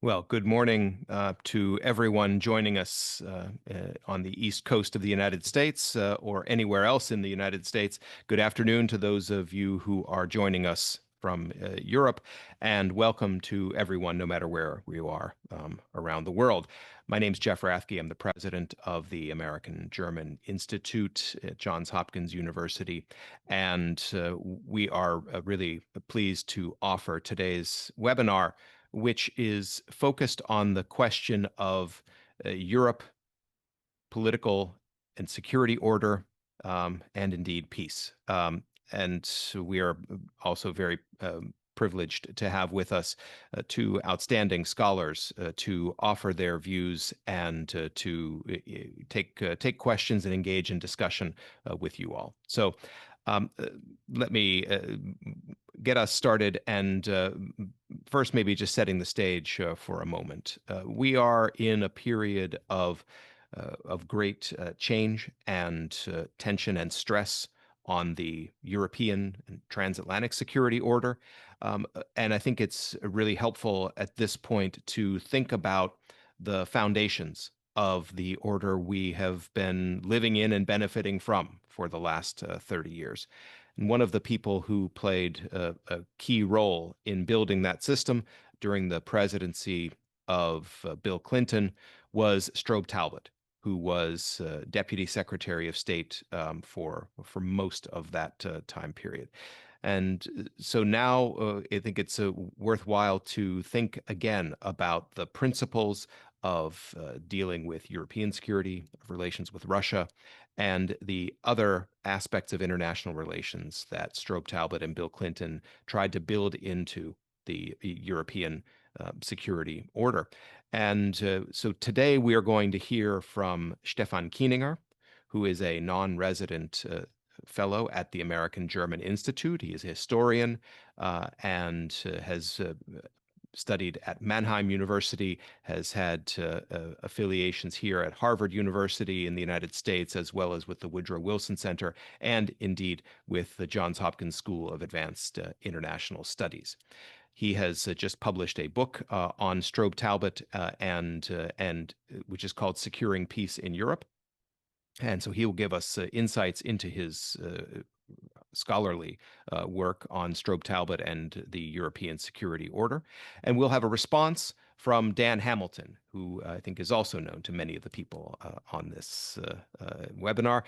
Well, good morning to everyone joining us on the East Coast of the United States or anywhere else in the United States. Good afternoon to those of you who are joining us from Europe, and welcome to everyone, no matter where you are around the world. My name is Jeff Rathke. I'm the president of the American-German Institute at Johns Hopkins University, and we are really pleased to offer today's webinar, which is focused on the question of Europe, political and security order, and indeed peace. And we are also very privileged to have with us two outstanding scholars to offer their views and to take questions and engage in discussion with you all. So let me get us started, and first maybe just setting the stage for a moment. We are in a period of great change and tension and stress on the European and transatlantic security order. And I think it's really helpful at this point to think about the foundations of the order we have been living in and benefiting from for the last 30 years. And one of the people who played a key role in building that system during the presidency of Bill Clinton was Strobe Tallbott, who was Deputy Secretary of State for most of that time period. And so now I think it's worthwhile to think again about the principles of dealing with European security, of relations with Russia, and the other aspects of international relations that Strobe Tallbott and Bill Clinton tried to build into the European security order. And so today we are going to hear from Stephan Kieninger, who is a non-resident fellow at the American-German Institute. He is a historian and has studied at Mannheim University, has had affiliations here at Harvard University in the United States, as well as with the Woodrow Wilson Center, and indeed with the Johns Hopkins School of Advanced International Studies. He has just published a book on Strobe Tallbott and which is called Securing Peace in Europe. And so he will give us insights into his scholarly work on Strobe Tallbott and the European security order. And we'll have a response from Dan Hamilton, who I think is also known to many of the people on this webinar.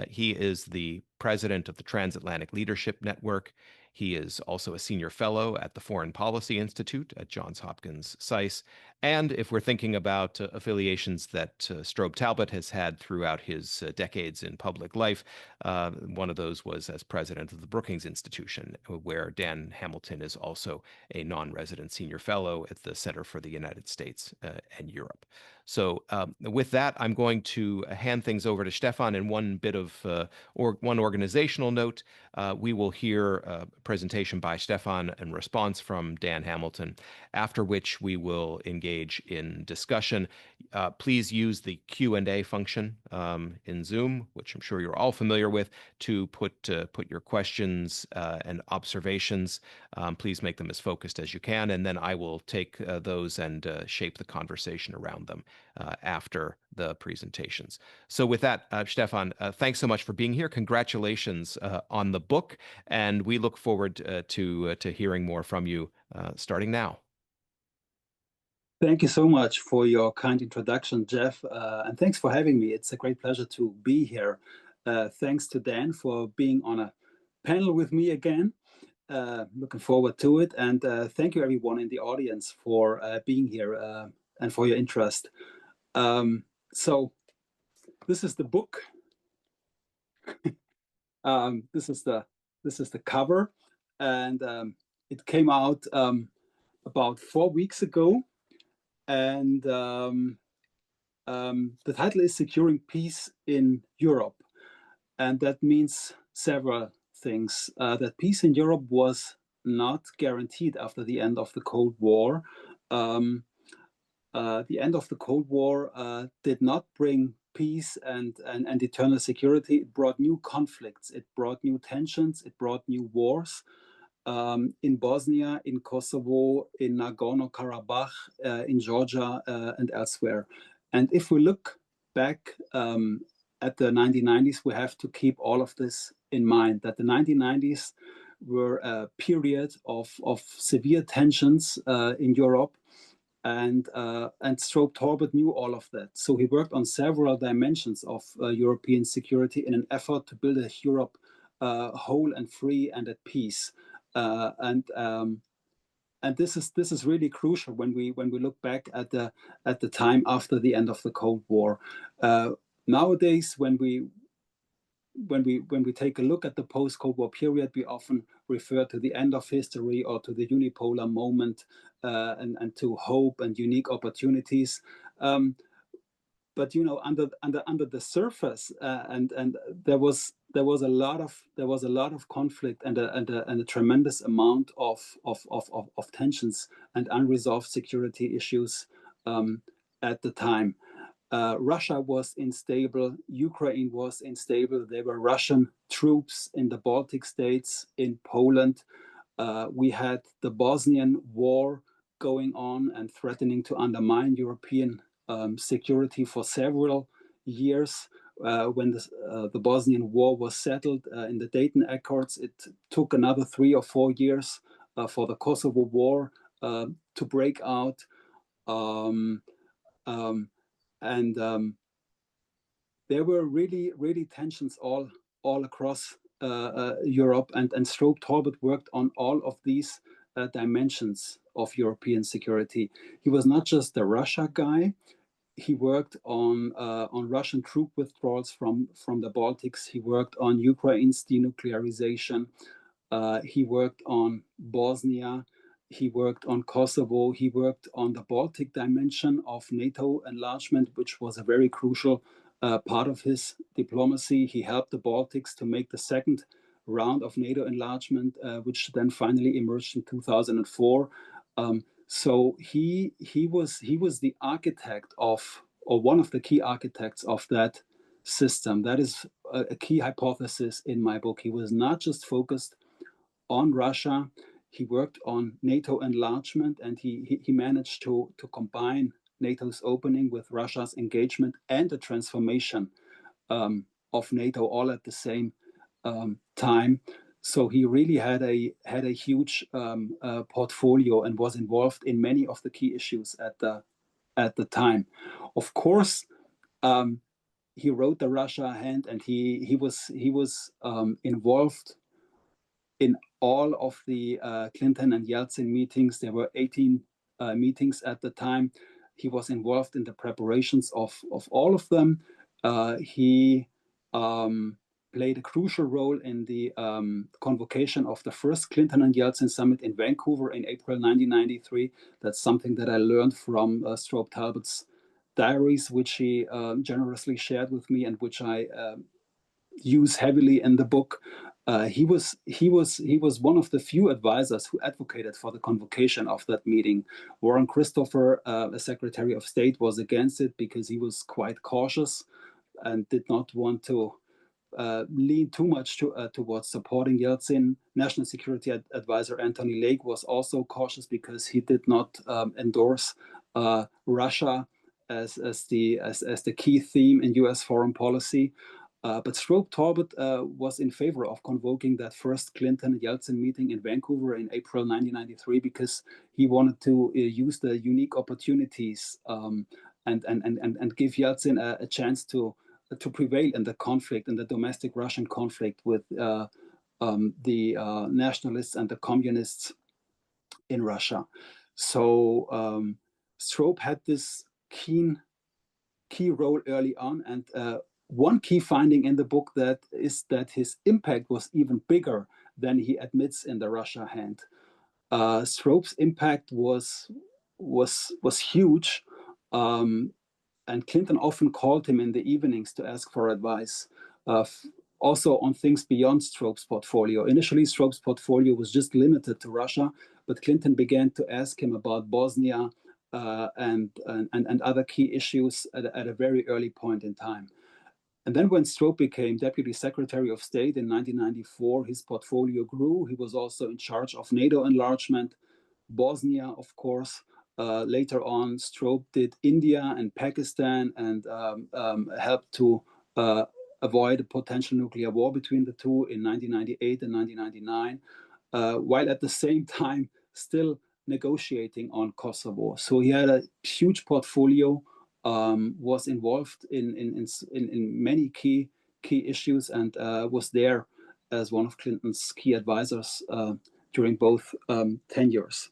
He is the president of the Transatlantic Leadership Network. He is also a senior fellow at the Foreign Policy Institute at Johns Hopkins SAIS. And if we're thinking about affiliations that Strobe Tallbott has had throughout his decades in public life, one of those was as president of the Brookings Institution, where Dan Hamilton is also a non-resident senior fellow at the Center for the United States and Europe. So with that, I'm going to hand things over to Stephan. And one bit of one organizational note, we will hear a presentation by Stephan and response from Dan Hamilton, after which we will engage in discussion. Please use the Q&A function in Zoom, which I'm sure you're all familiar with, to put your questions and observations. Please make them as focused as you can, and then I will take those and shape the conversation around them after the presentations. So with that, Stephan, thanks so much for being here. Congratulations on the book, and we look forward to hearing more from you starting now. Thank you so much for your kind introduction, Jeff, and thanks for having me. It's a great pleasure to be here. Thanks to Dan for being on a panel with me again. Looking forward to it, and thank you everyone in the audience for being here and for your interest. So this is the book. This is the cover, and it came out about 4 weeks ago. And the title is Securing Peace in Europe. And that means several things. That peace in Europe was not guaranteed after the end of the Cold War. The end of the Cold War did not bring peace and eternal security. It brought new conflicts. It brought new tensions. It brought new wars. in Bosnia, in Kosovo, in Nagorno-Karabakh, in Georgia, and elsewhere. And if we look back at the 1990s, we have to keep all of this in mind, that the 1990s were a period of severe tensions in Europe. And Strobe Tallbott knew all of that. So he worked on several dimensions of European security in an effort to build a Europe whole and free and at peace. And this is really crucial when we look back at the time after the end of the Cold War. Nowadays, when we take a look at the post-Cold War period, we often refer to the end of history or to the unipolar moment and to hope and unique opportunities. But under the surface, and there was a lot of conflict and a tremendous amount of tensions and unresolved security issues at the time. Russia was unstable, Ukraine was unstable. There were Russian troops in the Baltic states, in Poland. We had the Bosnian War going on and threatening to undermine European security for several years. When the Bosnian War was settled in the Dayton Accords, it took another 3 or 4 years for the Kosovo War to break out. There were really tensions all across Europe, and Strobe Tallbott worked on all of these dimensions of European security. He was not just the Russia guy. He worked on Russian troop withdrawals from the Baltics. He worked on Ukraine's denuclearization. He worked on Bosnia. He worked on Kosovo. He worked on the Baltic dimension of NATO enlargement, which was a very crucial part of his diplomacy. He helped the Baltics to make the second round of NATO enlargement, which then finally emerged in 2004. So he was the architect of, or one of the key architects of that system. That is a key hypothesis in my book. He was not just focused on Russia. He worked on NATO enlargement, and he managed to combine NATO's opening with Russia's engagement and the transformation of NATO all at the same time. So he really had a huge portfolio and was involved in many of the key issues at the time. Of course, he wrote the Russia hand, and he was involved in all of the Clinton and Yeltsin meetings. There were 18 meetings at the time. He was involved in the preparations of all of them. He played a crucial role in the convocation of the first Clinton and Yeltsin summit in Vancouver in April 1993. That's something that I learned from Strobe Tallbott's diaries, which he generously shared with me and which I use heavily in the book. He was one of the few advisors who advocated for the convocation of that meeting. Warren Christopher, a Secretary of State, was against it because he was quite cautious and did not want to lean too much towards supporting Yeltsin. National Security Advisor Anthony Lake was also cautious because he did not endorse Russia as the key theme in U.S. foreign policy. But Strobe Tallbott was in favor of convoking that first Clinton-Yeltsin meeting in Vancouver in April 1993 because he wanted to use the unique opportunities and give Yeltsin a chance to prevail in the conflict, in the domestic Russian conflict with the nationalists and the communists in Russia. So Strobe had this key role early on, and one key finding in the book is that his impact was even bigger than he admits in the Russia hand. Strobe's impact was huge, and Clinton often called him in the evenings to ask for advice, also on things beyond Strobe's portfolio. Initially, Strobe's portfolio was just limited to Russia, but Clinton began to ask him about Bosnia and other key issues at a very early point in time. And then when Strobe became Deputy Secretary of State in 1994, his portfolio grew. He was also in charge of NATO enlargement, Bosnia, of course. Later on, Strobe did India and Pakistan and helped to avoid a potential nuclear war between the two in 1998 and 1999, while at the same time still negotiating on Kosovo. So he had a huge portfolio, was involved in many key issues, and was there as one of Clinton's key advisors during both tenures.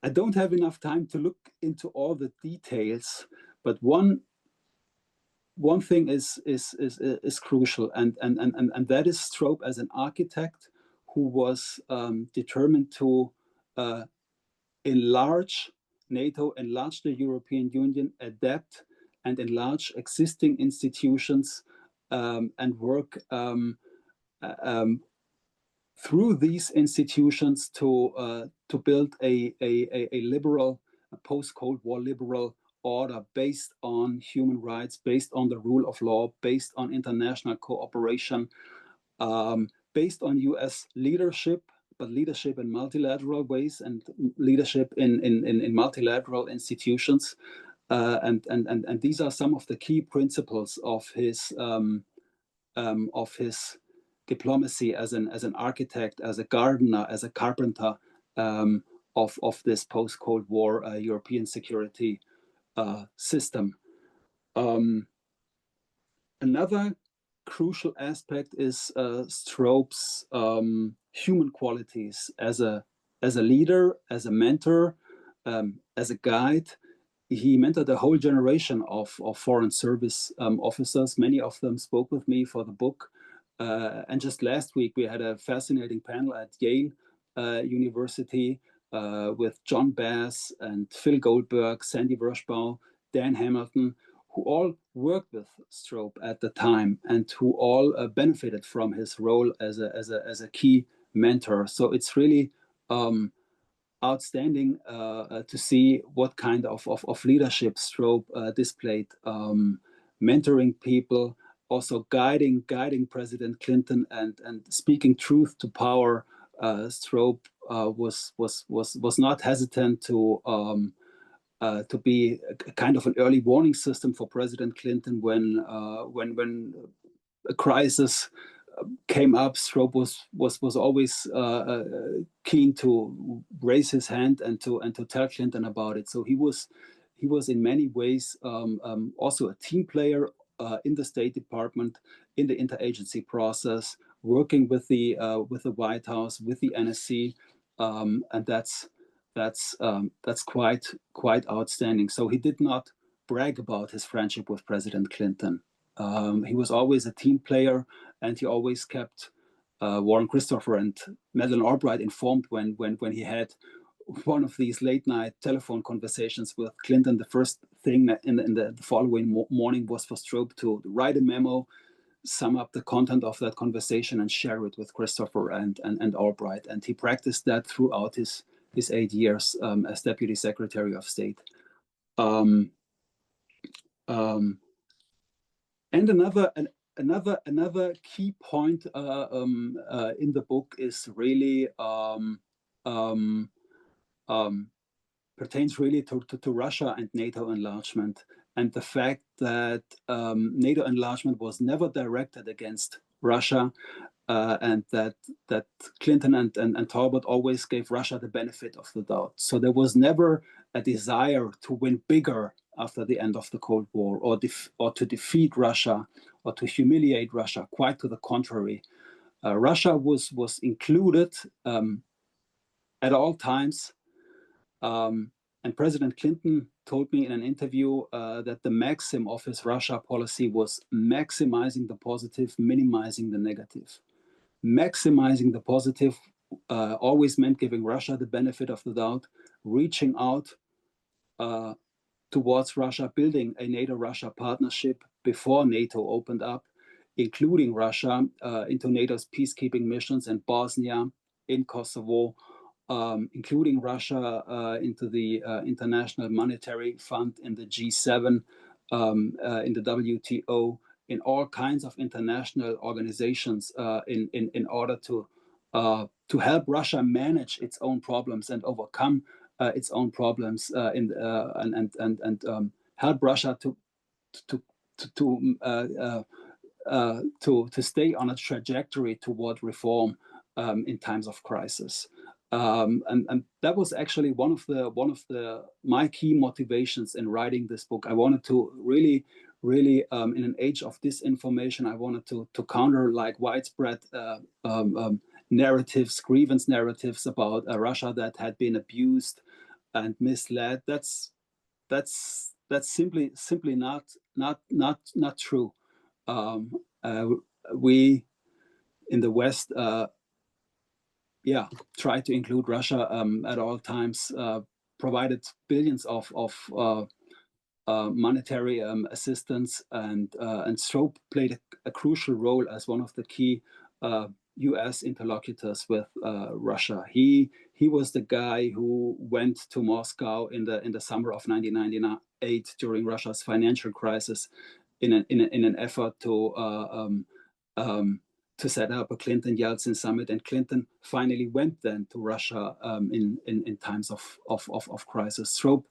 I don't have enough time to look into all the details, but one thing is crucial, and that is Strobe as an architect who was determined to enlarge NATO, enlarge the European Union, adapt and enlarge existing institutions, and work through these institutions to build a liberal, post-Cold War liberal order based on human rights, based on the rule of law, based on international cooperation, based on US leadership, but leadership in multilateral ways and leadership in multilateral institutions. And these are some of the key principles of his diplomacy as an architect, as a gardener, as a carpenter, of this post-Cold War European security system. Another crucial aspect is Strobe's human qualities as a leader, as a mentor, as a guide. He mentored a whole generation of foreign service officers. Many of them spoke with me for the book. And just last week, we had a fascinating panel at Yale University with John Bass and Phil Goldberg, Sandy Vershbow, Dan Hamilton, who all worked with Strobe at the time and who all benefited from his role as a key mentor. So it's really outstanding to see what kind of leadership Strobe displayed, mentoring people, also guiding President Clinton and speaking truth to power. Strobe was not hesitant to be a kind of an early warning system for President Clinton when a crisis came up. Strobe was always keen to raise his hand and to tell Clinton about it. So he was in many ways also a team player in the State Department, in the interagency process, working with the White House, with the NSC, and that's quite outstanding. So he did not brag about his friendship with President Clinton. He was always a team player, and he always kept Warren Christopher and Madeleine Albright informed when he had one of these late night telephone conversations with Clinton. The first thing that in the following morning was for Strobe to write a memo, sum up the content of that conversation, and share it with Christopher and Albright. And he practiced that throughout his 8 years as Deputy Secretary of State. And another key point in the book is really pertains really to Russia and NATO enlargement, and the fact that NATO enlargement was never directed against Russia, and that Clinton and Tallbott always gave Russia the benefit of the doubt. So there was never a desire to win bigger after the end of the Cold War, or to defeat Russia, or to humiliate Russia. Quite to the contrary, Russia was included at all times. And President Clinton told me in an interview that the maxim of his Russia policy was maximizing the positive, minimizing the negative. Maximizing the positive always meant giving Russia the benefit of the doubt, reaching out towards Russia, building a NATO-Russia partnership before NATO opened up, including Russia into NATO's peacekeeping missions in Bosnia, in Kosovo, including Russia into the International Monetary Fund in the G7, in the WTO, in all kinds of international organizations, in order to help Russia manage its own problems and overcome its own problems, and help Russia to stay on a trajectory toward reform in times of crisis. And that was actually one of my key motivations in writing this book. I wanted to really in an age of disinformation, I wanted to counter like widespread narratives, grievance narratives about Russia that had been abused and misled. That's simply not true. We in the West, try to include Russia at all times, provided billions of monetary assistance, and Strobe played a crucial role as one of the key U.S. interlocutors with Russia. He was the guy who went to Moscow in the summer of 1998 during Russia's financial crisis, in an effort to set up a Clinton-Yeltsin summit, and Clinton finally went then to Russia in times of crisis. Strobe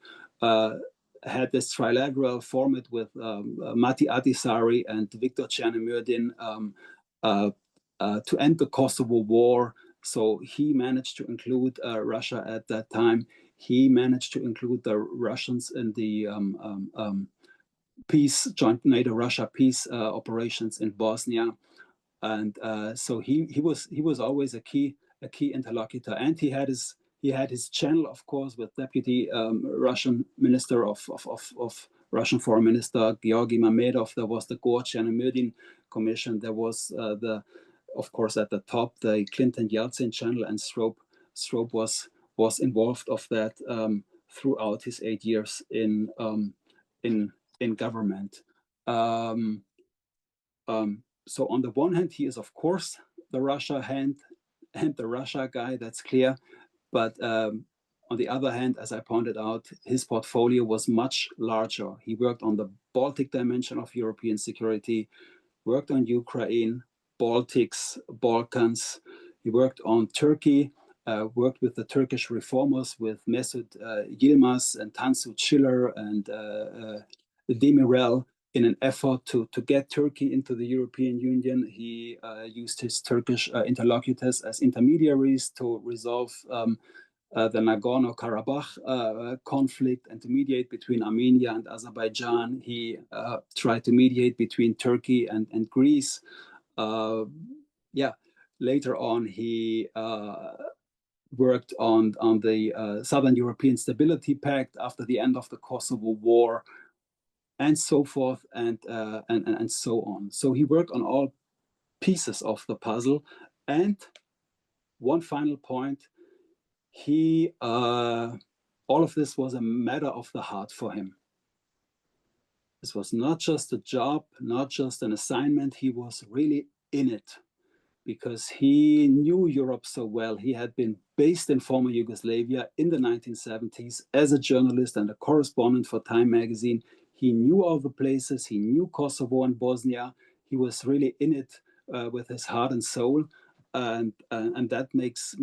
had this trilateral format with Mati Ahtisaari and Viktor Chernomyrdin to end the Kosovo War. So he managed to include Russia at that time. He managed to include the Russians in the joint NATO-Russia peace operations in Bosnia, and so he was always a key interlocutor, and he had his channel, of course, with Deputy Russian Minister of Russian Foreign Minister Georgy Mamedov. There was the Gore-Chernomyrdin Commission. There was of course, at the top, the Clinton-Yeltsin channel, and Strobe was involved of that throughout his 8 years in government. So on the one hand, he is, of course, the Russia hand and the Russia guy, that's clear. But on the other hand, as I pointed out, his portfolio was much larger. He worked on the Baltic dimension of European security, worked on Ukraine, Baltics, Balkans. He worked on Turkey, worked with the Turkish reformers, with Mesut Yilmaz and Tansu Çiller and Demirel, in an effort to get Turkey into the European Union. He used his Turkish interlocutors as intermediaries to resolve the Nagorno-Karabakh conflict and to mediate between Armenia and Azerbaijan. He tried to mediate between Turkey and Greece. Later on, he worked on the Southern European Stability Pact after the end of the Kosovo War, and so forth, and so on. So he worked on all pieces of the puzzle. And one final point, he all of this was a matter of the heart for him. This was not just a job, not just an assignment. He was really in it because he knew Europe so well. He had been based in former Yugoslavia in the 1970s as a journalist and a correspondent for Time magazine. He knew all the places. He knew Kosovo and Bosnia. He was really in it with his heart and soul, and that makes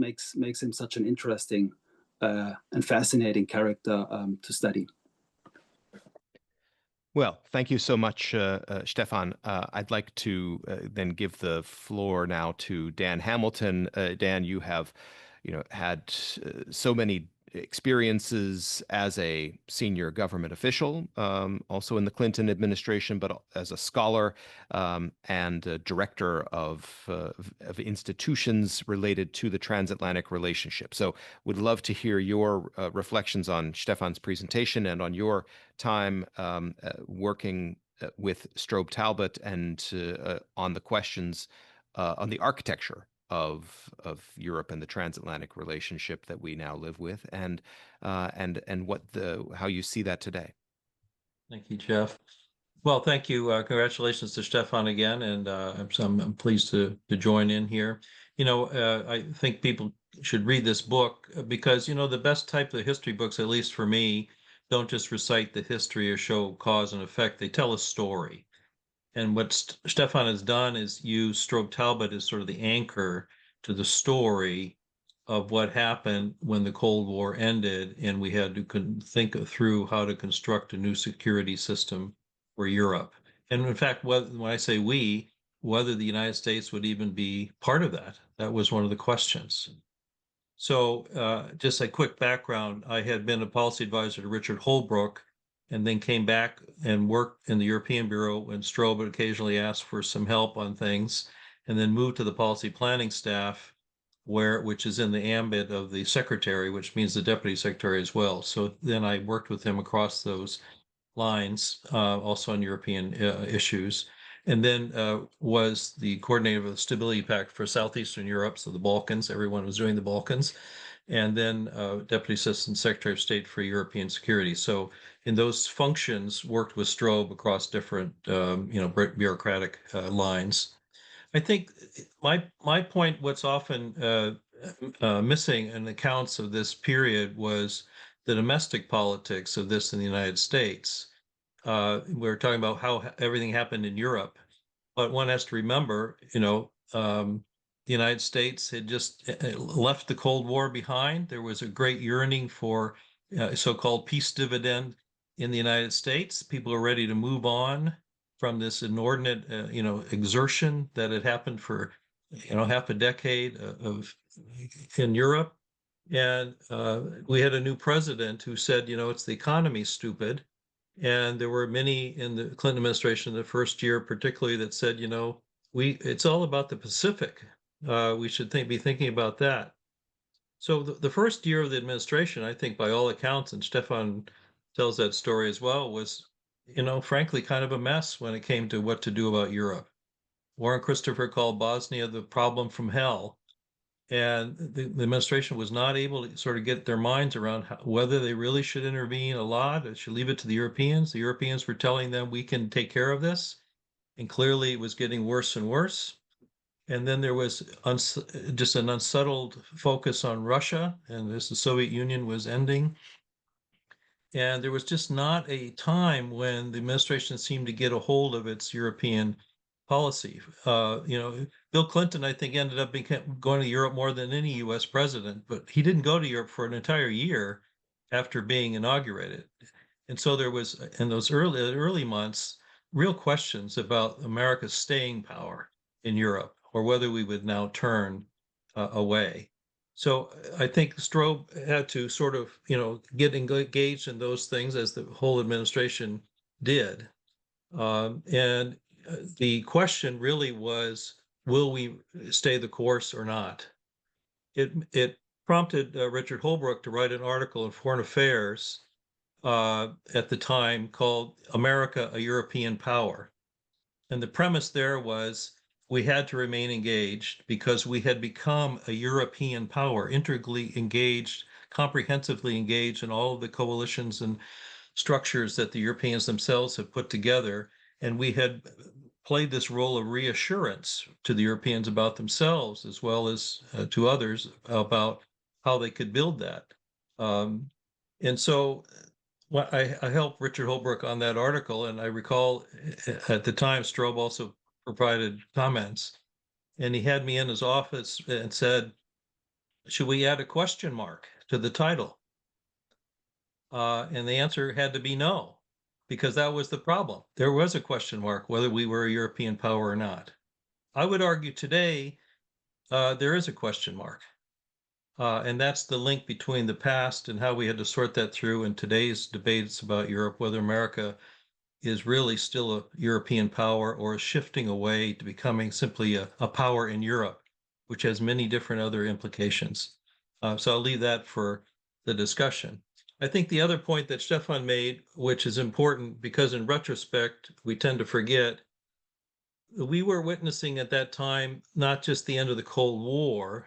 him such an interesting and fascinating character to study. Well, thank you so much, Stephan. I'd like to then give the floor now to Dan Hamilton. Dan, you have, had so many experiences as a senior government official, also in the Clinton administration, but as a scholar and a director of institutions related to the transatlantic relationship. So would love to hear your reflections on Stephan's presentation and on your time working with Strobe Tallbott and on the questions on the architecture of Europe and the transatlantic relationship that we now live with, and what how you see that today. Thank you, Jeff. Well, thank you. Congratulations to Stephan again, and I'm pleased to join in here. I think people should read this book because the best type of history books, at least for me, don't just recite the history or show cause and effect. They tell a story. And what Stephan has done is use Strobe Tallbott as sort of the anchor to the story of what happened when the Cold War ended, and we had to think through how to construct a new security system for Europe. And in fact, when I say we, whether the United States would even be part of that, that was one of the questions. So just a quick background, I had been a policy advisor to Richard Holbrooke, and then came back and worked in the European Bureau when Strobe occasionally asked for some help on things, and then moved to the policy planning staff, which is in the ambit of the secretary, which means the deputy secretary as well. So then I worked with him across those lines, also on European issues, and then was the coordinator of the Stability Pact for Southeastern Europe, so the Balkans. Everyone was doing the Balkans, and then Deputy Assistant Secretary of State for European Security. So in those functions, worked with Strobe across different, bureaucratic lines. I think my point, what's often missing in accounts of this period was the domestic politics of this in the United States. We're talking about how everything happened in Europe, but one has to remember, the United States had just left the Cold War behind. There was a great yearning for so-called peace dividend in the United States. People are ready to move on from this inordinate, exertion that had happened for, half a decade in Europe. And we had a new president who said, it's the economy, stupid. And there were many in the Clinton administration in the first year, particularly, that said, it's all about the Pacific. We should be thinking about that. So the first year of the administration, I think, by all accounts, and Stephan tells that story as well, was, frankly, kind of a mess when it came to what to do about Europe. Warren Christopher called Bosnia the problem from hell. And the administration was not able to sort of get their minds around whether they really should intervene a lot or should leave it to the Europeans. The Europeans were telling them, we can take care of this. And clearly it was getting worse and worse. And then there was just an unsettled focus on Russia, and as the Soviet Union was ending. And there was just not a time when the administration seemed to get a hold of its European policy. Bill Clinton, I think, ended up going to Europe more than any U.S. president, but he didn't go to Europe for an entire year after being inaugurated. And so there was, in those early months, real questions about America's staying power in Europe, or whether we would now turn away. So I think Strobe had to sort of, get engaged in those things, as the whole administration did. And the question really was, will we stay the course or not? It prompted Richard Holbrooke to write an article in Foreign Affairs at the time called America, a European Power. And the premise there was we had to remain engaged because we had become a European power, integrally engaged, comprehensively engaged in all of the coalitions and structures that the Europeans themselves have put together. And we had played this role of reassurance to the Europeans about themselves, as well as to others about how they could build that. And so I helped Richard Holbrooke on that article, and I recall at the time Strobe also provided comments, and he had me in his office and said, should we add a question mark to the title? And the answer had to be no, because that was the problem. There was a question mark whether we were a European power or not. I would argue today there is a question mark. And that's the link between the past and how we had to sort that through in today's debates about Europe, whether America is really still a European power or is shifting away to becoming simply a power in Europe, which has many different other implications. So I'll leave that for the discussion. I think the other point that Stephan made, which is important because in retrospect, we tend to forget, we were witnessing at that time, not just the end of the Cold War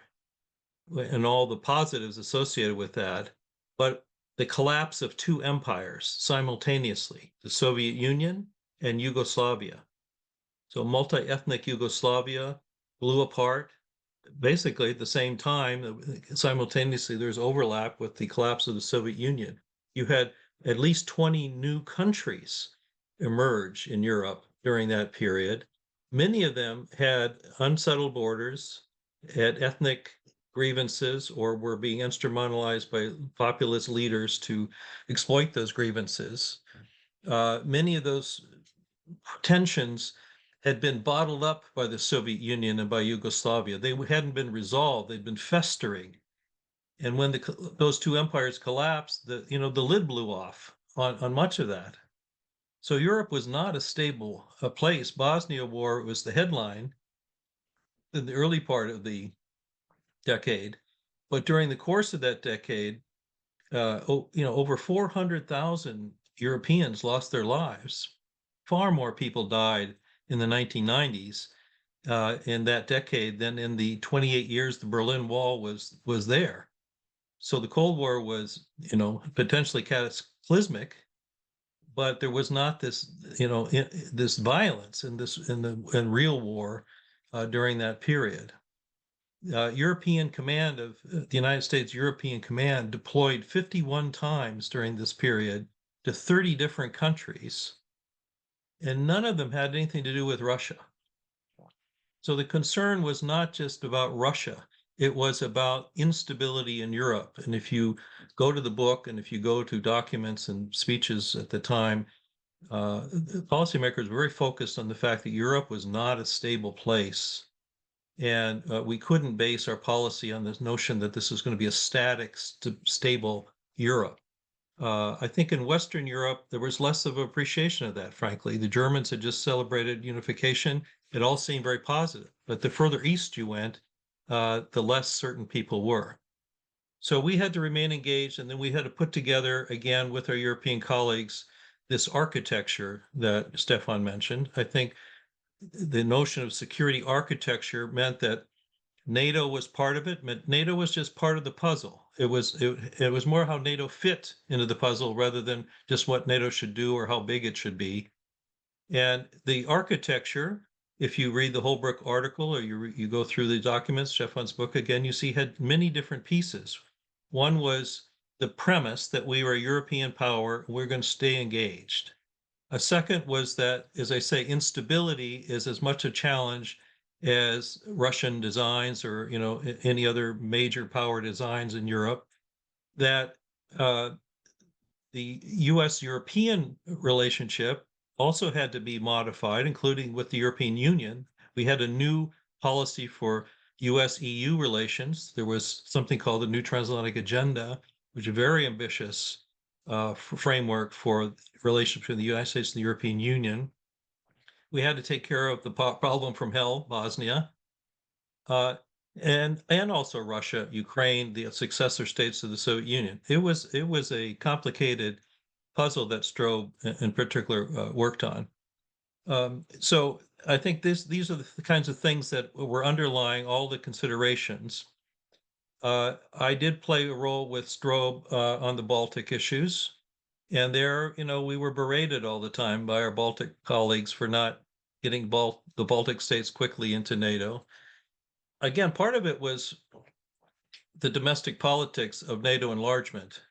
and all the positives associated with that, but the collapse of two empires simultaneously, the Soviet Union and Yugoslavia. So multi-ethnic Yugoslavia blew apart basically at the same time. Simultaneously, there's overlap with the collapse of the Soviet Union. You had at least 20 new countries emerge in Europe during that period. Many of them had unsettled borders, had ethnic grievances, or were being instrumentalized by populist leaders to exploit those grievances. Many of those tensions had been bottled up by the Soviet Union and by Yugoslavia. They hadn't been resolved. They'd been festering. And when those two empires collapsed, the lid blew off on much of that. So Europe was not a stable place. Bosnia War was the headline in the early part of the decade, but during the course of that decade, over 400,000 Europeans lost their lives. Far more people died in the 1990s in that decade than in the 28 years the Berlin Wall was there. So the Cold War was, potentially cataclysmic, but there was not this, this violence in real war during that period. European Command of the United States European Command deployed 51 times during this period to 30 different countries, and none of them had anything to do with Russia. So the concern was not just about Russia, it was about instability in Europe. And if you go to the book and if you go to documents and speeches at the time, policymakers were very focused on the fact that Europe was not a stable place. And we couldn't base our policy on this notion that this is going to be a static, stable Europe. I think in Western Europe, there was less of appreciation of that, frankly. The Germans had just celebrated unification. It all seemed very positive. But the further east you went, the less certain people were. So we had to remain engaged, and then we had to put together, again, with our European colleagues, this architecture that Stephan mentioned. I think the notion of security architecture meant that NATO was part of it, but NATO was just part of the puzzle. It was more how NATO fit into the puzzle rather than just what NATO should do or how big it should be. And the architecture, if you read the Holbrooke article or you go through the documents, Stephan's book again, you see had many different pieces. One was the premise that we were a European power, we're going to stay engaged. A second was that, as I say, instability is as much a challenge as Russian designs or any other major power designs in Europe. That the U.S.-European relationship also had to be modified, including with the European Union. We had a new policy for U.S.-EU relations. There was something called the New Transatlantic Agenda, which is very ambitious framework for relations between the United States and the European Union. We had to take care of the problem from hell, Bosnia, and also Russia, Ukraine, the successor states of the Soviet Union. It was a complicated puzzle that Strobe, in particular, worked on. So I think these are the kinds of things that were underlying all the considerations. I did play a role with Strobe on the Baltic issues. And there, we were berated all the time by our Baltic colleagues for not getting the Baltic states quickly into NATO. Again, part of it was the domestic politics of NATO enlargement,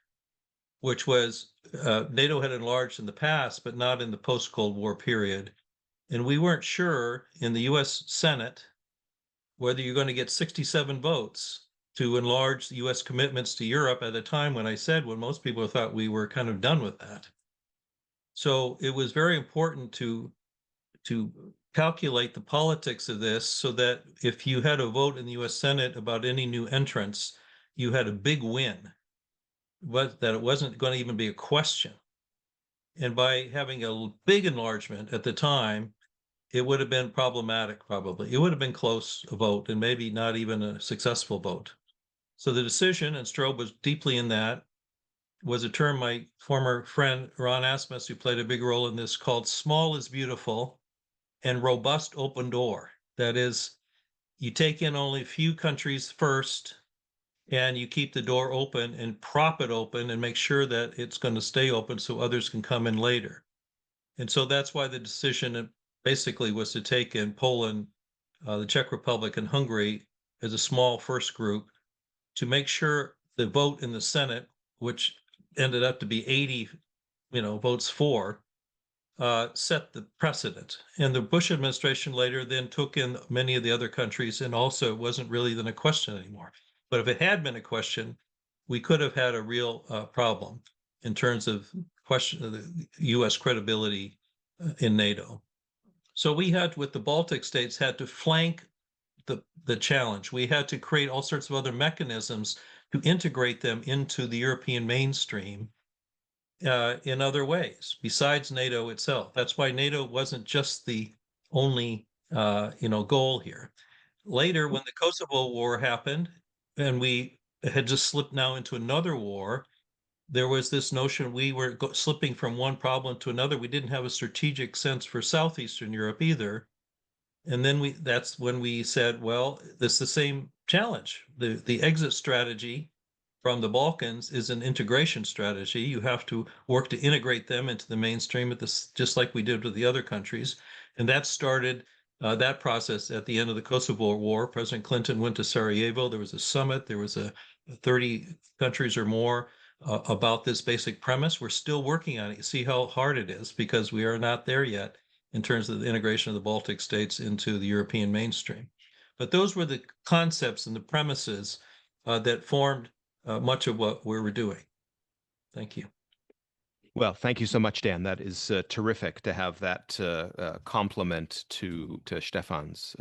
which was NATO had enlarged in the past, but not in the post-Cold War period. And we weren't sure in the US Senate whether you're going to get 67 votes to enlarge the US commitments to Europe at a time when most people thought we were kind of done with that. So it was very important to calculate the politics of this so that if you had a vote in the US Senate about any new entrants, you had a big win, but that it wasn't going to even be a question. And by having a big enlargement at the time, it would have been problematic, probably. It would have been close a vote and maybe not even a successful vote. So the decision, and Strobe was deeply in that, was a term my former friend Ron Asmus, who played a big role in this, called small is beautiful and robust open door. That is, you take in only a few countries first and you keep the door open and prop it open and make sure that it's going to stay open so others can come in later. And so that's why the decision basically was to take in Poland, the Czech Republic, and Hungary as a small first group to make sure the vote in the Senate, which ended up to be 80 votes for, set the precedent. And the Bush administration later then took in many of the other countries, and also it wasn't really then a question anymore. But if it had been a question, we could have had a real problem in terms of question of the U.S. credibility in NATO. So we had, with the Baltic states, had to flank the challenge. We had to create all sorts of other mechanisms to integrate them into the European mainstream in other ways besides NATO itself. That's why NATO wasn't just the only goal here. Later, when the Kosovo War happened, and we had just slipped now into another war, there was this notion we were slipping from one problem to another. We didn't have a strategic sense for Southeastern Europe either. And then that's when we said, well, this is the same challenge. The exit strategy from the Balkans is an integration strategy. You have to work to integrate them into the mainstream at this, just like we did with the other countries. And that started that process at the end of the Kosovo War. President Clinton went to Sarajevo. There was a summit. There was a 30 countries or more about this basic premise. We're still working on it. You see how hard it is because we are not there yet in terms of the integration of the Baltic states into the European mainstream. But those were the concepts and the premises that formed much of what we were doing. Thank you. Well, thank you so much, Dan. That is terrific to have that complement to Stephan's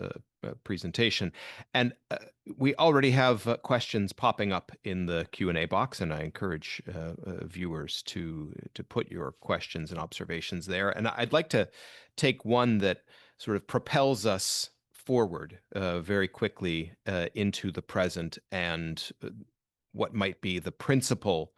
presentation. And we already have questions popping up in the Q&A box, and I encourage viewers to put your questions and observations there. And I'd like to take one that sort of propels us forward very quickly into the present and what might be the principal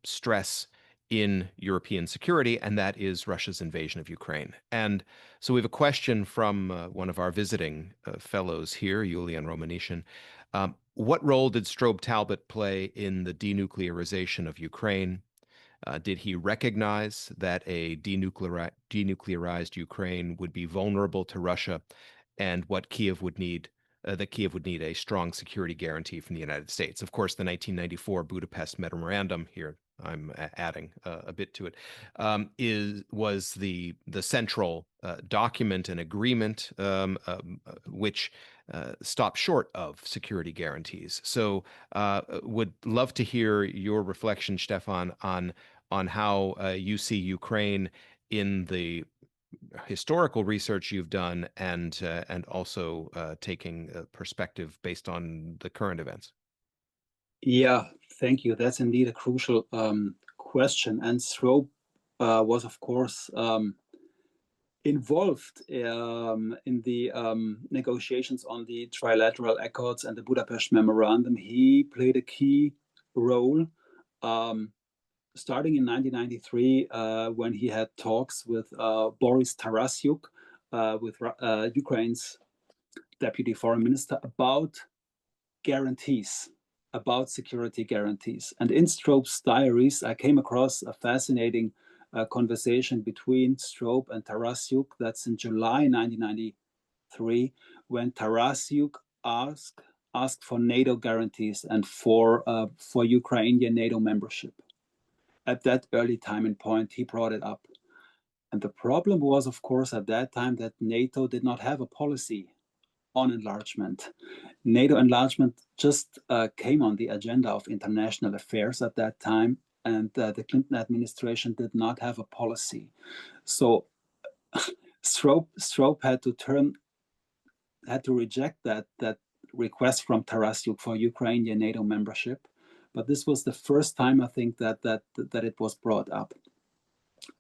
stress in European security, and that is Russia's invasion of Ukraine. And so we have a question from one of our visiting fellows here, Yulian Romanishin. What role did Strobe Tallbott play in the denuclearization of Ukraine? Did he recognize that a denuclearized Ukraine would be vulnerable to Russia, and what Kiev would need? That Kiev would need a strong security guarantee from the United States. Of course, the 1994 Budapest Memorandum, here I'm adding a bit to it, was the central document and agreement which stopped short of security guarantees. So would love to hear your reflection, Stephan, on how you see Ukraine in the historical research you've done, and also taking a perspective based on the current events. Yeah, thank you. That's indeed a crucial question. And Strobe was, of course, involved in the negotiations on the trilateral accords and the Budapest Memorandum. He played a key role starting in 1993 when he had talks with Boris Tarasyuk, with Ukraine's deputy foreign minister, about guarantees, about security guarantees. And in Strobe's diaries, I came across a fascinating conversation between Strobe and Tarasyuk. That's in July 1993, when Tarasyuk asked for NATO guarantees and for Ukrainian NATO membership. At that early time and point, he brought it up. And the problem was, of course, at that time that NATO did not have a policy on enlargement. NATO enlargement just came on the agenda of international affairs at that time, and the Clinton administration did not have a policy. So Strobe had to reject that request from Tarasyuk for Ukrainian NATO membership. But this was the first time, I think, that it was brought up.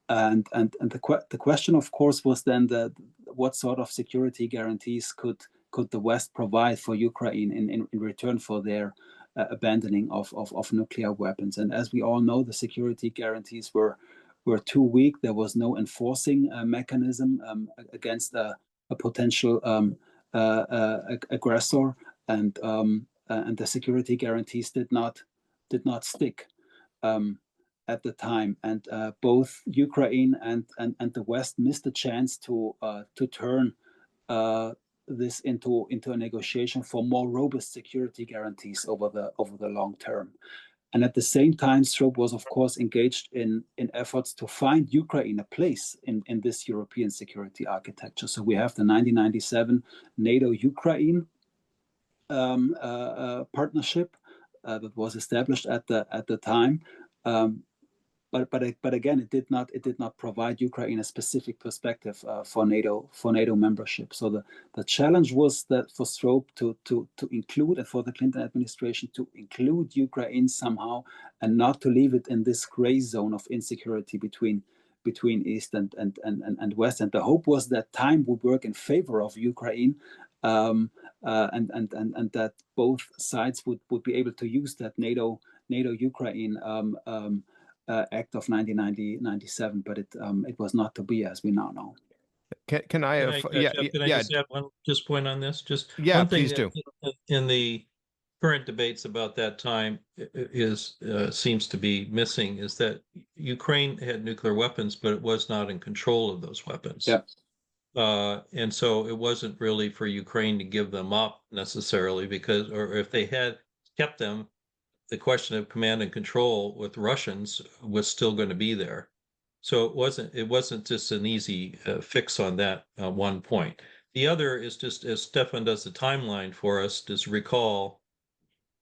And the question, of course, was then what sort of security guarantees could the West provide for Ukraine in return for their abandoning of nuclear weapons? And as we all know, the security guarantees were too weak. There was no enforcing mechanism against a potential aggressor, and the security guarantees did not stick at the time, and both Ukraine and the West missed a chance to turn this into a negotiation for more robust security guarantees over the long term. And at the same time, Strobe was, of course, engaged in efforts to find Ukraine a place in this European security architecture. So we have the 1997 NATO-Ukraine partnership that was established at the time. But again, it did not provide Ukraine a specific perspective for NATO membership. So the challenge was that for Strobe to include, and for the Clinton administration to include Ukraine somehow, and not to leave it in this gray zone of insecurity between East and West. And the hope was that time would work in favor of Ukraine, and that both sides would be able to use that NATO Ukraine Act of 1997, but it was not to be, as we now know. Can I Jeff, can I just add one point on this? Just one thing please do. In the current debates about that time is seems to be missing is that Ukraine had nuclear weapons, but it was not in control of those weapons. Yeah. And so it wasn't really for Ukraine to give them up necessarily, because, or if they had kept them, the question of command and control with Russians was still going to be there. So it wasn't just an easy fix on that one point. The other is, just as Stephan does the timeline for us, just recall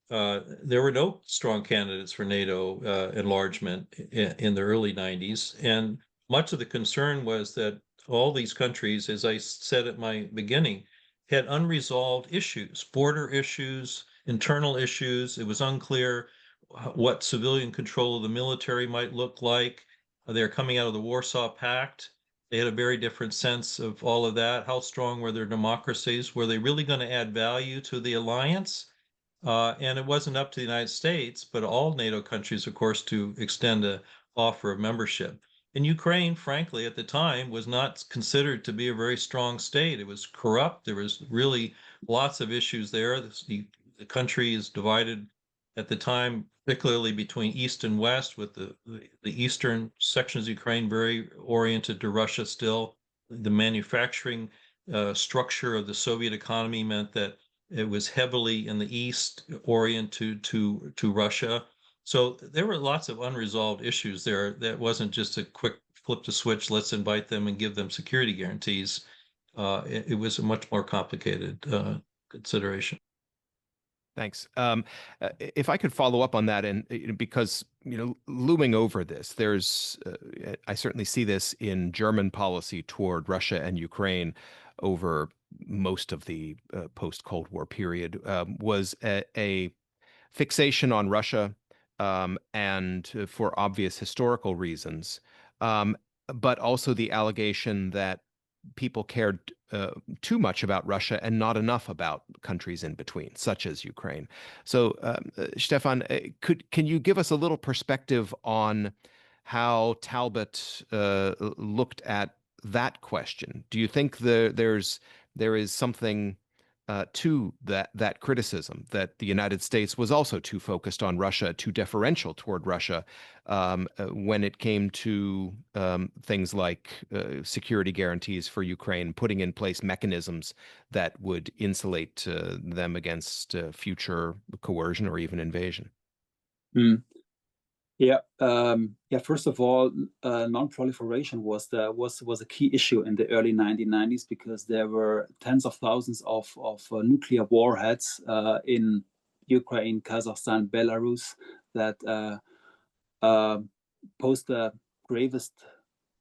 there were no strong candidates for NATO enlargement in the early 90s. And much of the concern was that all these countries, as I said at my beginning, had unresolved issues, border issues, internal issues. It was unclear what civilian control of the military might look like. They're coming out of the Warsaw Pact. They had a very different sense of all of that. How strong were their democracies? Were they really going to add value to the alliance? And it wasn't up to the United States, but all NATO countries, of course, to extend an offer of membership. And Ukraine, frankly, at the time, was not considered to be a very strong state. It was corrupt. There was really lots of issues there. The country is divided at the time, particularly between East and West, with the eastern sections of Ukraine very oriented to Russia still. The manufacturing structure of the Soviet economy meant that it was heavily in the East oriented to Russia. So there were lots of unresolved issues there. That wasn't just a quick flip the switch, let's invite them and give them security guarantees. It was a much more complicated consideration. Thanks. If I could follow up on that, and because looming over this, there's I certainly see this in German policy toward Russia and Ukraine over most of the post-Cold War period, was a fixation on Russia, and for obvious historical reasons, but also the allegation that people cared too much about Russia and not enough about countries in between, such as Ukraine. So, Stephan, can you give us a little perspective on how Tallbott looked at that question? Do you think there is something to that criticism, that the United States was also too focused on Russia, too deferential toward Russia, when it came to things like security guarantees for Ukraine, putting in place mechanisms that would insulate them against future coercion or even invasion? Mm. Yeah. First of all, non-proliferation was a key issue in the early 1990s, because there were tens of thousands of nuclear warheads in Ukraine, Kazakhstan, Belarus, that posed the gravest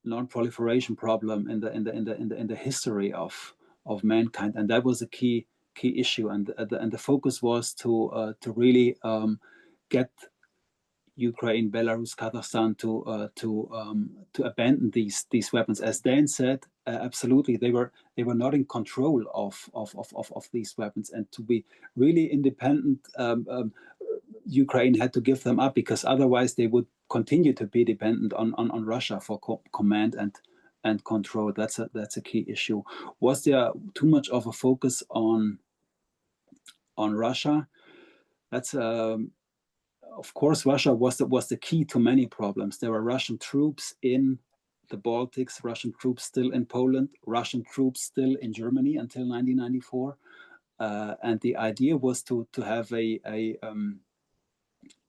non-proliferation problem in the history of mankind, and that was a key issue. And the focus was to really get Ukraine, Belarus, Kazakhstan to abandon these weapons. As Dan said, absolutely, they were not in control of these weapons, and to be really independent, Ukraine had to give them up, because otherwise they would continue to be dependent on Russia for command and control. That's a key issue. Was there too much of a focus on Russia? That's of course, Russia was the key to many problems. There were Russian troops in the Baltics, Russian troops still in Poland, Russian troops still in Germany until 1994, and the idea was to have a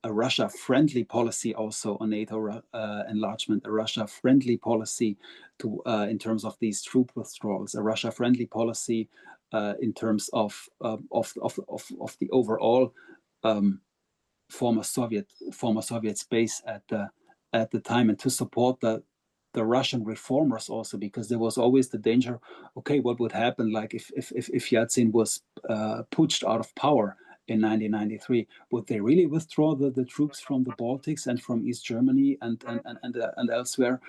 Russia-friendly policy also on NATO enlargement, a Russia-friendly policy to in terms of these troop withdrawals, a Russia-friendly policy in terms of the overall former Soviet space at the time, and to support the Russian reformers also, because there was always the danger. Okay, what would happen like if Yeltsin was putsched out of power in 1993? Would they really withdraw the troops from the Baltics and from East Germany and elsewhere?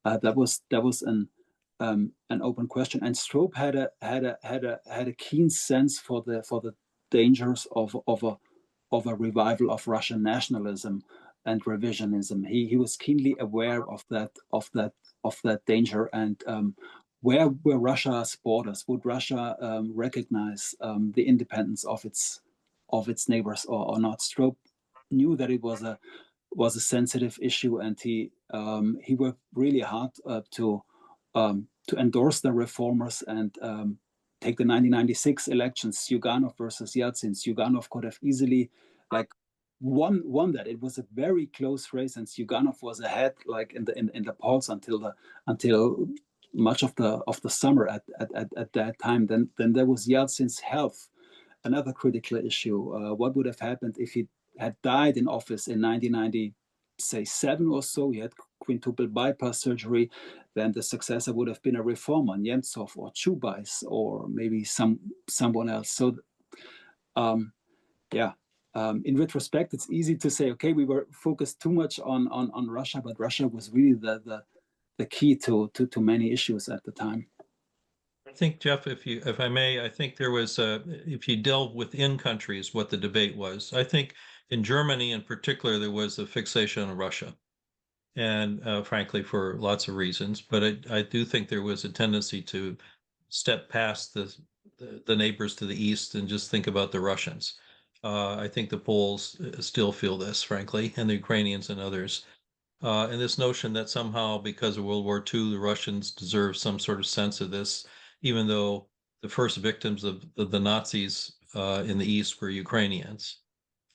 That was an open question. And Strobe had a keen sense for the dangers of a revival of Russian nationalism and revisionism. He was keenly aware of that danger, and where were Russia's borders? Would Russia recognize the independence of its neighbors or not? Strobe knew that it was a sensitive issue, and he worked really hard to endorse the reformers and take the 1996 elections, Zyuganov versus Yeltsin. Zyuganov could have easily won that. It was a very close race, and Zyuganov was ahead in the polls until much of the summer at that time. Then there was Yeltsin's health, another critical issue. What would have happened if he had died in office in 1997 or so? He had quintuple bypass surgery. Then the successor would have been a reformer, Nemtsov or Chubais, or maybe someone else. So, in retrospect, it's easy to say, okay, we were focused too much on Russia, but Russia was really the key to many issues at the time. I think, Jeff, if I may, I think there was if you delve within countries, what the debate was. I think in Germany, in particular, there was a fixation on Russia, and frankly, for lots of reasons. But I do think there was a tendency to step past the neighbors to the east and just think about the Russians. I think the Poles still feel this, frankly, and the Ukrainians and others. And this notion that somehow, because of World War II, the Russians deserve some sort of sense of this, even though the first victims of the Nazis in the East were Ukrainians.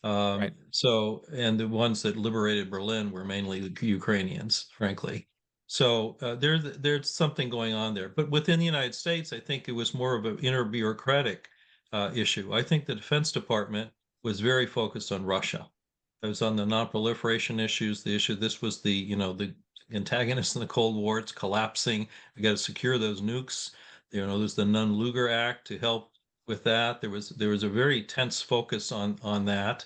Right. So, and the ones that liberated Berlin were mainly Ukrainians, frankly. So there's something going on there. But within the United States, I think it was more of an inter-bureaucratic issue. I think the Defense Department was very focused on Russia. It was on the non-proliferation issues, the issue. This was the antagonist in the Cold War. It's collapsing. We got to secure those nukes. There's the Nunn-Lugar Act to help with that. There was a very tense focus on that,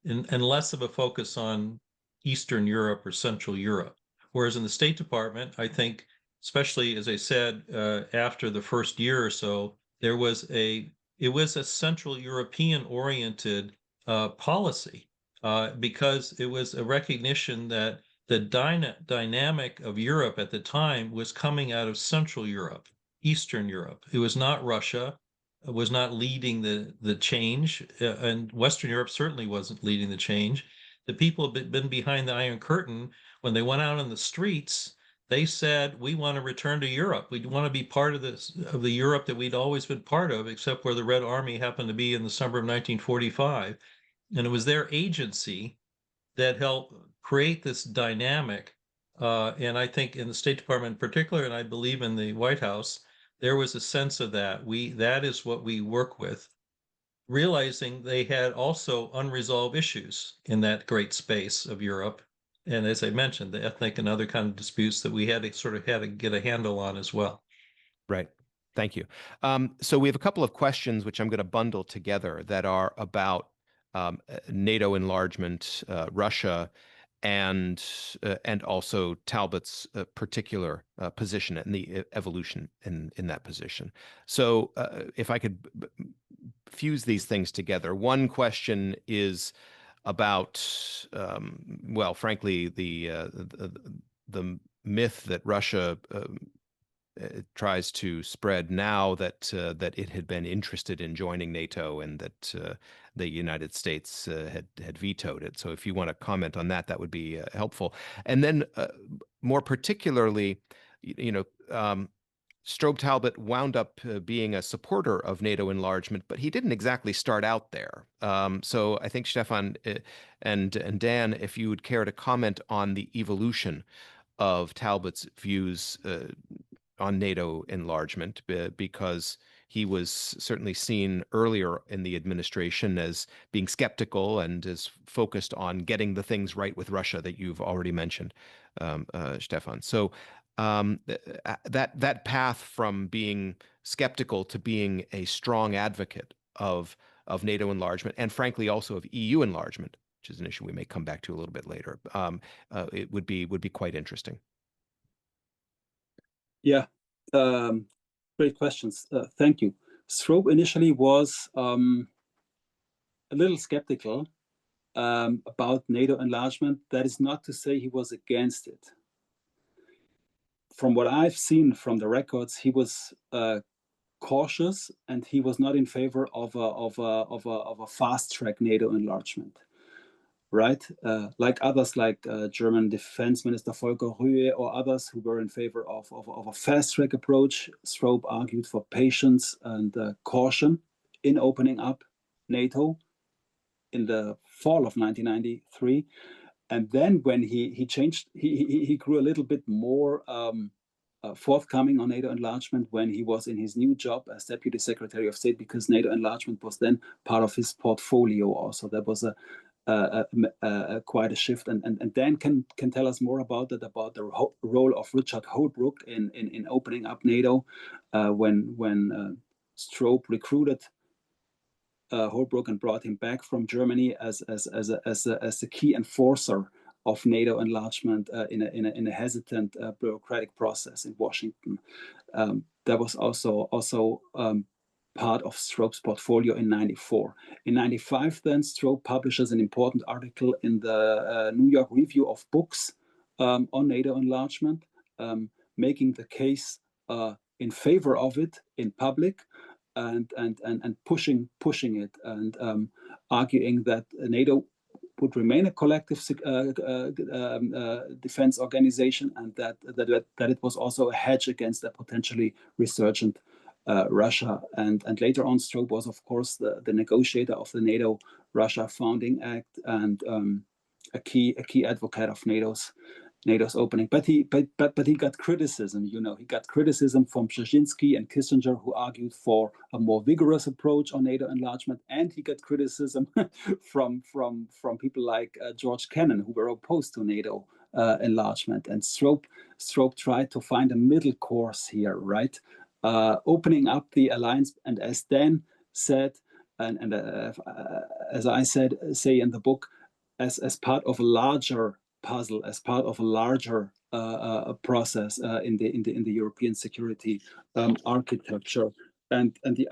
and less of a focus on Eastern Europe or Central Europe. Whereas in the State Department, I think, especially as I said, after the first year or so, it was a Central European oriented policy because it was a recognition that the dynamic of Europe at the time was coming out of Central Europe, Eastern Europe. It was not Russia, was not leading the change, and Western Europe certainly wasn't leading the change. The people have been behind the Iron Curtain. When they went out on the streets, they said, we want to return to Europe. We want to be part of the Europe that we'd always been part of, except where the Red Army happened to be in the summer of 1945. And it was their agency that helped create this dynamic. And I think in the State Department in particular, and I believe in the White House, there was a sense of that. That is what we work with, realizing they had also unresolved issues in that great space of Europe. And as I mentioned, the ethnic and other kind of disputes that we had to get a handle on as well. Right. Thank you. So we have a couple of questions which I'm going to bundle together that are about NATO enlargement, Russia, and also Talbott's particular position and the evolution in that position. So if I could fuse these things together, one question is about, well, frankly, the myth that Russia tries to spread now that it had been interested in joining NATO and that the United States had vetoed it. So if you want to comment on that, that would be helpful. And then more particularly, Strobe Tallbott wound up being a supporter of NATO enlargement, but he didn't exactly start out there. So I think Stephan and Dan, if you would care to comment on the evolution of Talbott's views on NATO enlargement, because he was certainly seen earlier in the administration as being skeptical and is focused on getting the things right with Russia that you've already mentioned, Stephan. So that path from being skeptical to being a strong advocate of NATO enlargement, and frankly also of EU enlargement, which is an issue we may come back to a little bit later, it would be quite interesting. Yeah, great questions. Thank you. Strobe initially was a little skeptical about NATO enlargement. That is not to say he was against it. From what I've seen from the records, he was cautious, and he was not in favor of a fast track NATO enlargement. Right, like others, like German Defense Minister Volker Rühe or others who were in favor of a fast-track approach. Strobe argued for patience and caution in opening up NATO in the fall of 1993, and then when he changed, he grew a little bit more forthcoming on NATO enlargement when he was in his new job as Deputy Secretary of State, because NATO enlargement was then part of his portfolio also. That was quite a shift, and Dan can tell us more about that, about the role of Richard Holbrooke in opening up NATO when Strobe recruited Holbrooke and brought him back from Germany as a key enforcer of NATO enlargement in a hesitant bureaucratic process in Washington. That was also part of Strobe's portfolio in 94. In 95, then, Strobe publishes an important article in the New York Review of Books on NATO enlargement, making the case in favor of it in public, and pushing it, and arguing that NATO would remain a collective defense organization, and that it was also a hedge against a potentially resurgent Russia. And later on, Strobe was, of course, the negotiator of the NATO-Russia Founding Act, and a key advocate of NATO's opening. But he got criticism. He got criticism from Brzezinski and Kissinger, who argued for a more vigorous approach on NATO enlargement, and he got criticism from people like George Kennan, who were opposed to NATO enlargement. And Strobe tried to find a middle course here, right? Opening up the alliance, and as Dan said, and as I say in the book, as part of a larger puzzle, as part of a larger process in the European security architecture. And the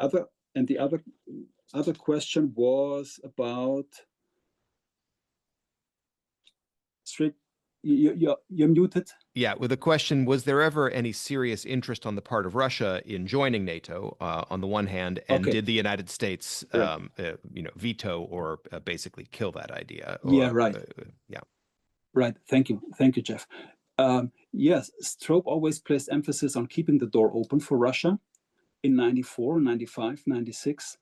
other question was about strict. You're muted. Yeah, with the question, was there ever any serious interest on the part of Russia in joining NATO, on the one hand, and did the United States, veto or basically kill that idea? Yeah, right. Yeah. Right. Thank you, Jeff. Yes, Strobe always placed emphasis on keeping the door open for Russia in 94, 95, 96.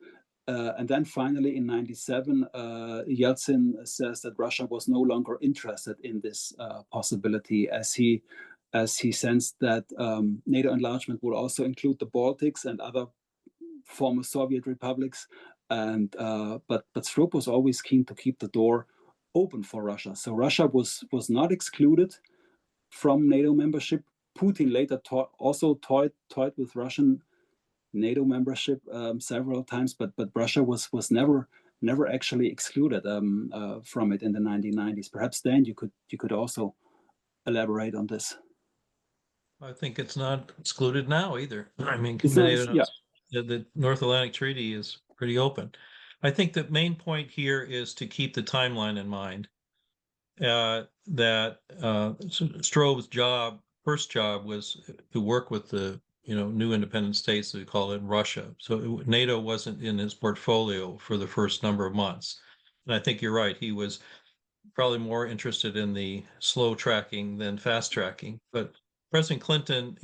And then finally in 97, Yeltsin says that Russia was no longer interested in this possibility, as he sensed that NATO enlargement would also include the Baltics and other former Soviet republics. And but Strobe was always keen to keep the door open for Russia. So Russia was not excluded from NATO membership. Putin later also toyed with Russian NATO membership several times, but Russia was never actually excluded from it in the 1990s. Perhaps Dan, you could also elaborate on this. I think it's not excluded now either. I mean, the North Atlantic Treaty is pretty open. I think the main point here is to keep the timeline in mind. That Strobe's first job was to work with the new independent states, we call it, in Russia. So NATO wasn't in his portfolio for the first number of months. And I think you're right. He was probably more interested in the slow tracking than fast tracking. But President Clinton,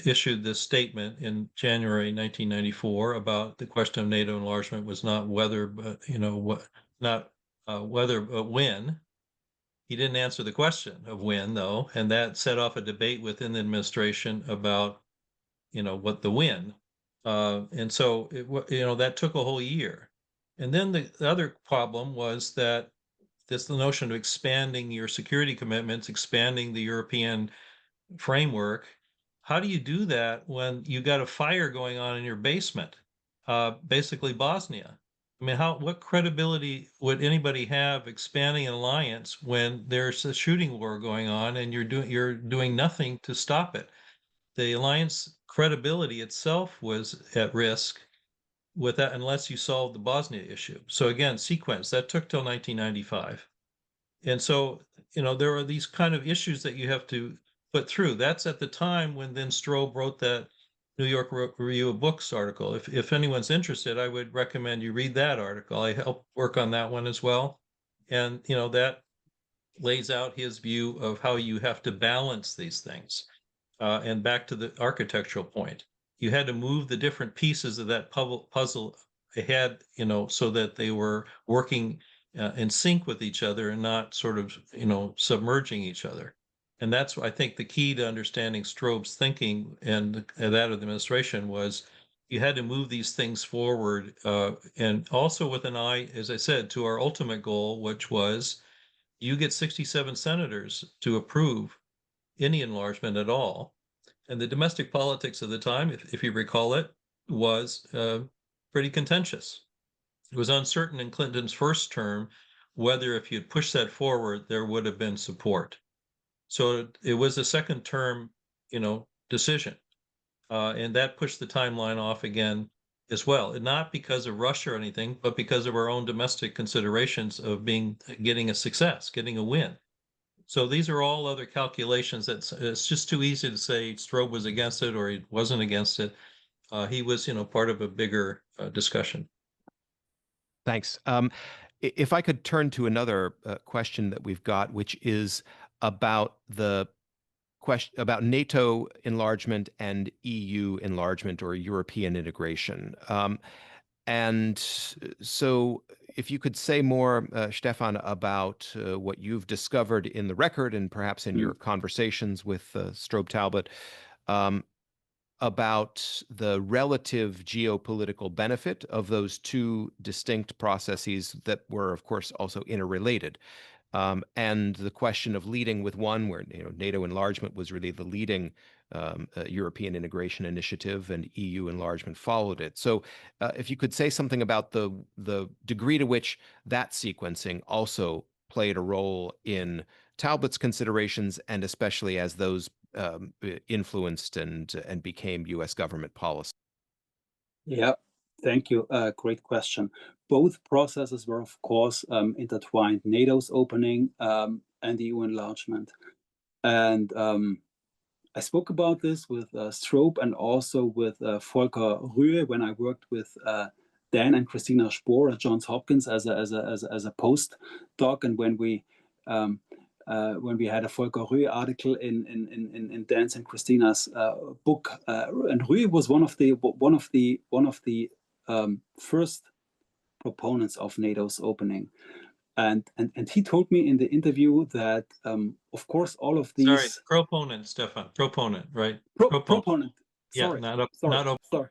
issued this statement in January 1994 about the question of NATO enlargement was not whether, but not whether, but when. He didn't answer the question of when, though, and that set off a debate within the administration about, what the when. And so that took a whole year. And then the other problem was that the notion of expanding your security commitments, expanding the European framework. How do you do that when you got a fire going on in your basement, basically Bosnia? I mean, what credibility would anybody have expanding an alliance when there's a shooting war going on and you're doing nothing to stop it? The alliance credibility itself was at risk with that unless you solved the Bosnia issue. So again, sequence that took till 1995. And so, there are these kind of issues that you have to put through. That's at the time when then Strobe wrote that New York Review of Books article. If anyone's interested, I would recommend you read that article. I helped work on that one as well. And, that lays out his view of how you have to balance these things. And back to the architectural point, you had to move the different pieces of that puzzle ahead, so that they were working in sync with each other and not sort of, submerging each other. And that's, I think, the key to understanding Strobe's thinking and that of the administration was you had to move these things forward, and also with an eye, as I said, to our ultimate goal, which was you get 67 senators to approve any enlargement at all. And the domestic politics of the time, if you recall it, was pretty contentious. It was uncertain in Clinton's first term whether if you'd pushed that forward, there would have been support. So it was a second term, decision. And that pushed the timeline off again as well. And not because of Russia or anything, but because of our own domestic considerations of getting a success, getting a win. So these are all other calculations that it's just too easy to say Strobe was against it or he wasn't against it. He was, part of a bigger discussion. Thanks. If I could turn to another question that we've got, which is about the question about NATO enlargement and EU enlargement or European integration. And so if you could say more, Stephan, about what you've discovered in the record and perhaps in your conversations with Strobe Tallbott, about the relative geopolitical benefit of those two distinct processes that were, of course, also interrelated. And the question of leading with one, where NATO enlargement was really the leading European integration initiative, and EU enlargement followed it. So, if you could say something about the degree to which that sequencing also played a role in Talbott's considerations, and especially as those influenced and became U.S. government policy. Yeah, thank you. Great question. Both processes were, of course, intertwined: NATO's opening and the EU enlargement. And I spoke about this with Strobe and also with Volker Rühe when I worked with Dan and Christina Spohr at Johns Hopkins as a postdoc, and when we had a Volker Rühe article in Dan's and Christina's book, and Rühe was one of the first proponents of NATO's opening. And he told me in the interview that, of course, all of these... Sorry, proponent, Stephan. Proponent, right? Proponent. Sorry, yeah, sorry.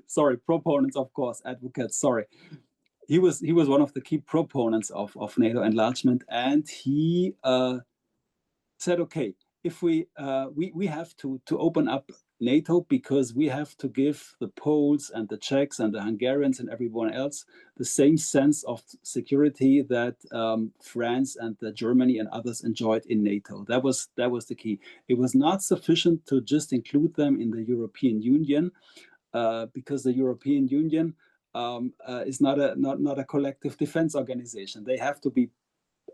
Sorry, proponents, of course, advocates, sorry. He was one of the key proponents of NATO enlargement, and he said, okay, if we have to open up NATO because we have to give the Poles and the Czechs and the Hungarians and everyone else the same sense of security that France and Germany and others enjoyed in NATO. That was the key. It was not sufficient to just include them in the European Union because the European Union is not a collective defense organization. They have to be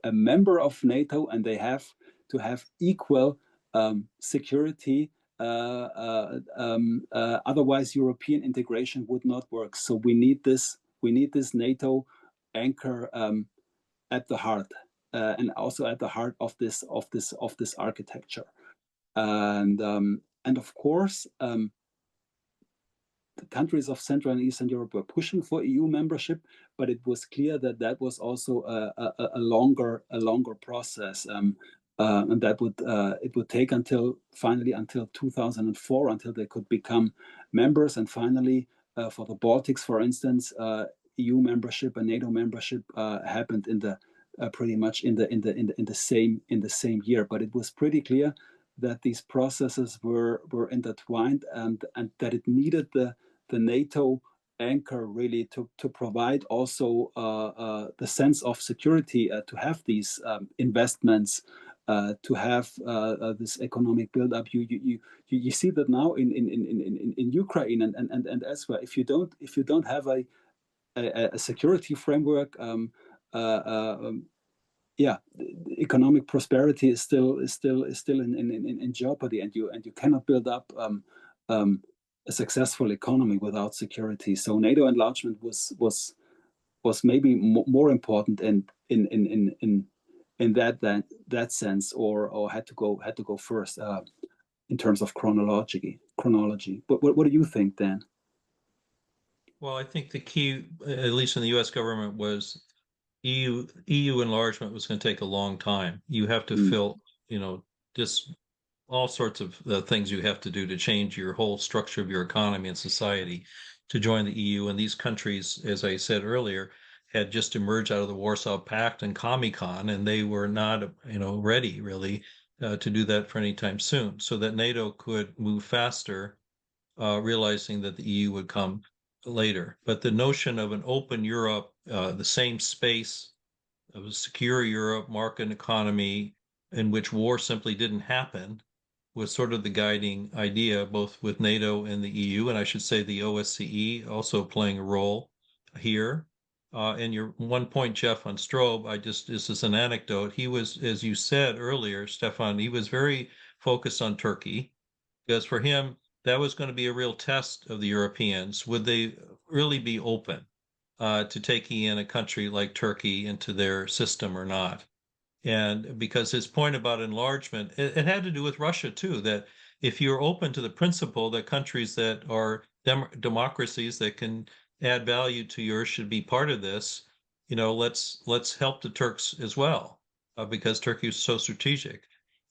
a member of NATO and they have to have equal security. Otherwise, European integration would not work. So we need this NATO anchor at the heart. and also at the heart of this architecture. And of course, the countries of Central and Eastern Europe were pushing for EU membership, but it was clear that that was also a longer process, and that it would take until 2004 until they could become members. And finally, for the Baltics, for instance, EU membership and NATO membership happened in the pretty much in the same year. But it was pretty clear that these processes were intertwined, and that it needed the NATO anchor really to provide also the sense of security, to have these investments, to have this economic buildup. You see that now in Ukraine and elsewhere. If you don't have a security framework, yeah, economic prosperity is still in jeopardy, and you cannot build up a successful economy without security. So NATO enlargement was maybe more important in that sense, or had to go first in terms of chronology. But what do you think, Dan? Well, I think the key, at least in the U.S. government, was EU enlargement was going to take a long time. You have to fill, just all sorts of things you have to do to change your whole structure of your economy and society to join the EU. And these countries, as I said earlier, had just emerged out of the Warsaw Pact and Comecon, and they were not, ready really to do that for any time soon. So that NATO could move faster, realizing that the EU would come later. But the notion of an open Europe, the same space of a secure Europe, market economy, in which war simply didn't happen, was sort of the guiding idea, both with NATO and the EU, and I should say the OSCE also playing a role here. And your one point, Jeff, on Strobe, this is an anecdote. He was, as you said earlier, Stephan, he was very focused on Turkey, because for him, that was going to be a real test of the Europeans. Would they really be open to taking in a country like Turkey into their system or not? And because his point about enlargement, it had to do with Russia too, that if you're open to the principle that countries that are democracies that can add value to yours should be part of this, let's help the Turks as well, because Turkey is so strategic.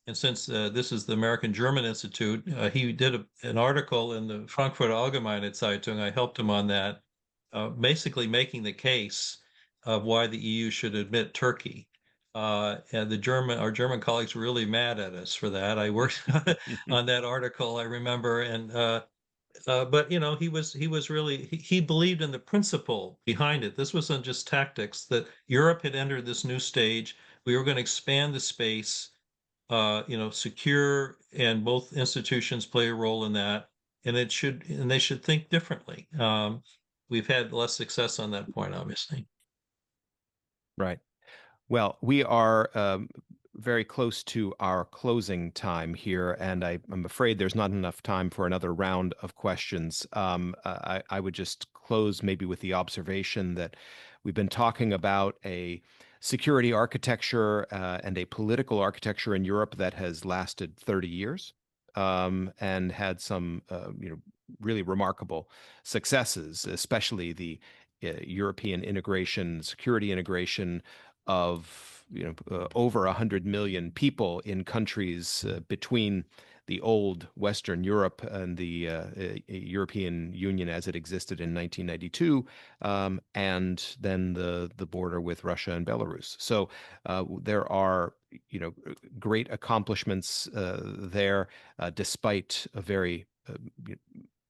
And since this is the American German Institute, he did an article in the Frankfurter Allgemeine Zeitung. I helped him on that, basically making the case of why the EU should admit Turkey. And our German colleagues were really mad at us for that. I worked on that article, I remember, and but he was really he believed in the principle behind it. This wasn't just tactics. That Europe had entered this new stage. We were going to expand the space, secure, and both institutions play a role in that. And they should think differently. We've had less success on that point, obviously. Right. Well, we are very close to our closing time here, and I'm afraid there's not enough time for another round of questions. I would just close maybe with the observation that we've been talking about a security architecture and a political architecture in Europe that has lasted 30 years and had some really remarkable successes, especially the European integration, security integration of over 100 million people in countries between the old Western Europe and the European Union as it existed in 1992, and then the border with Russia and Belarus. So there are great accomplishments there, despite a very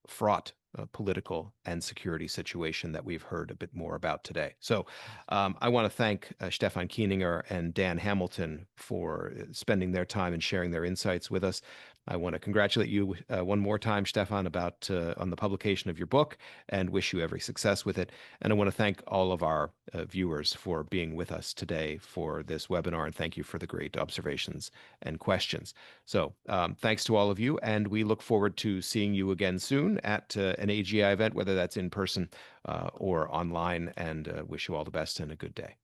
fraught political and security situation that we've heard a bit more about today. So I want to thank Stephan Kieninger and Dan Hamilton for spending their time and sharing their insights with us. I want to congratulate you one more time, Stephan, on the publication of your book, and wish you every success with it. And I want to thank all of our viewers for being with us today for this webinar, and thank you for the great observations and questions. So thanks to all of you, and we look forward to seeing you again soon at an AGI event, whether that's in person or online, and wish you all the best and a good day.